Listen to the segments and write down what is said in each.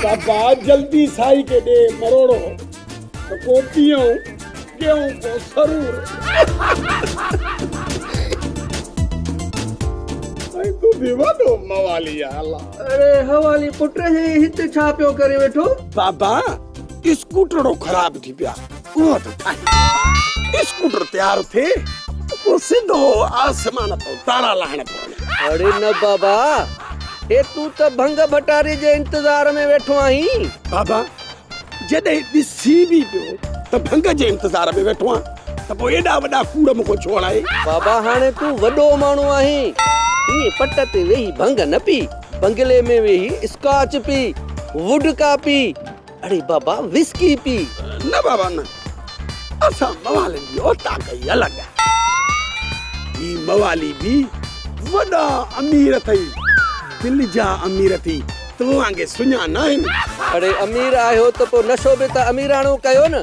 बाबा जल्दी साई के दे मरोड़ो तो को पियो क्यों को सरूर भाई तू दीवानो मवाली अल्लाह। अरे हवाली पुट है हिते छा पियो करे वेठो? बाबा स्कूटरो खराब थी पिया वो तो ठाही स्कूटर तैयार थे वो सिधो आसमान तो तारा लाहण पड़े। अरे न बाबा ए तू तो भंग भटारे जे इंतजार में वेठो आई। बाबा जदे दिसी भी पियो तो भंग जे इंतजार में वेठो त पो एडा वडा कूड़ मुको छोड़ाए। बाबा हाने तू वडो माण्हू आही ई पट ते वेही भंग न पी बंगले में वेही स्कॉच पी वुडका पी अरे बाबा विस्की पी। न बाबा न असा मवाली भी ओता कई अलग है ई मवाली भी वडा अमीर थई दिल जा अमीर थी तो आगे सुना ना है। अरे अमीर आयो तो पो नशो बे त अमीराणो कयो न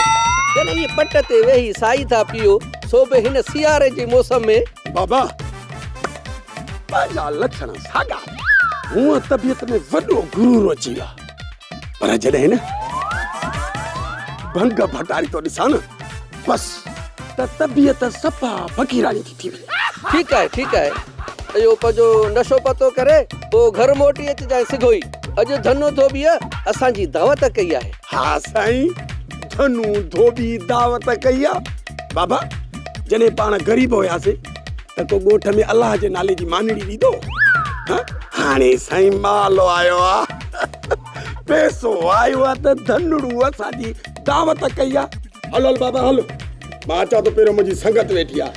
जने ये पट ते वेही साई था पियो सो बे हिन सियारे जे मौसम में। बाबा पाजा लक्षण सागा हूं तबियत में वडो गुरूर अची विया पर जॾहिं न भंग भटारी तो ॾिसां न बस त तबियत सफ़ा फकीरानी थी वई। ठीक है अयो पजो नशो पतो करे तो घर मोटी अच जाए सिगोई अज धनो धोबिया असा जी दावत कई है। हाँ साईं धनु धोबी दावत कई आ। बाबा जने पाण गरीब होयासे त को गोठ में अल्लाह जे नाले जी मानड़ी दीदो हाणे साईं मालो आयो आ पैसो आयो आ त धनुड़ू असा जी दावत कई आ। हलो बाबा हलो मां चा तो पेरो मुजी संगत वेठी आ।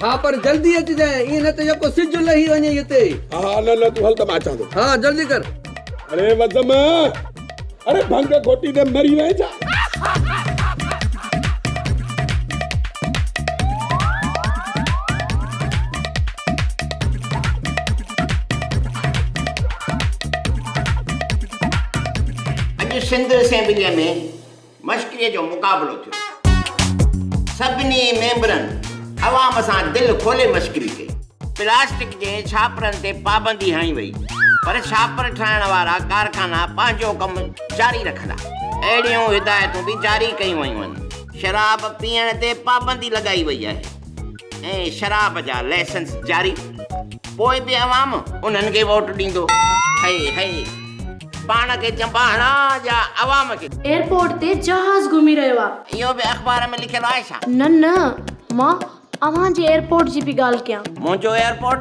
हाँ पर जल्दी अच जाए ये न तो जको सिज लही वने यते। हाँ न तू हल त मां चा तो। हाँ जल्दी कर। अरे वदम अरे भंग घोटी दे मरी वे जा। अज सिंध असेंबली में मश्किरीअ जो मुक़ाबलो थियो। सभिनी मेंबरनि अवाम सां दिल खोले मश्किरी कई। प्लास्टिक जे छापरनि ते पाबंदी हणी वई पर छापर ठाहिण वारा कारखाना पंहिंजो कमु जारी रखंदा। अहिड़ियूं हिदायतूं बि जारी कयूं वयूं आहिनि। शराब पीअण ते पाबंदी लॻाई वई आहे ऐं शराब जा लाइसेंस जारी। पोइ बि अवाम उन्हनि खे वोट ॾींदो। हे पाण खे चंबाहणा या अवाम खे। एयरपोर्ट ते जहाज घुमी रहियो आहे। इहो बि अख़बार में लिखियलु आहे छा? न मां अवां जे एयरपोर्ट जी बि ॻाल्हि कयां। मुंहिंजो एयरपोर्ट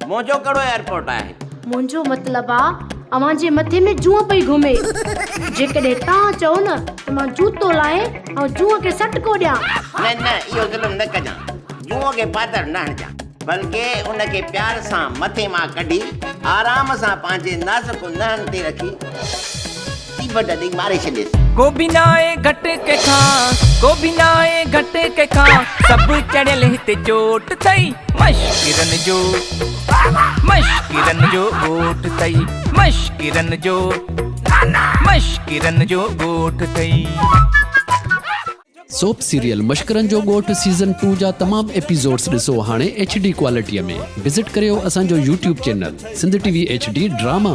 मुंहिंजो कहिड़ो एयरपोर्ट आहे? मुंहिंजो मतिलबु आहे अवां जे मथे में जूअ पई घुमे जेकॾहिं तव्हां चओ न त मां जूतो लाहे ऐं जूअ खे सटको ॾियां। न इहो ज़ुल्म न कजां। जूअ खे पादर न हणजां बल्कि उनखे प्यार सां मथे मां कढी आराम सां पंहिंजे नाज़ुक नहनि ते रखी तीबड़ ॾेई मारे छॾेसि। को भी ना आए घट के खा सब चढ़ियल हिते चोट थई मश्किरन जो गोठ थई मश्किरन जो गोठ थई। सोप सीरियल मश्करन जो गोठ सीज़न 2 जा तमाम एपिसोड्स ॾिसो हाणे HD क्वालिटीअ में। विजिट करियो असांजो YouTube channel Sindh TV HD drama.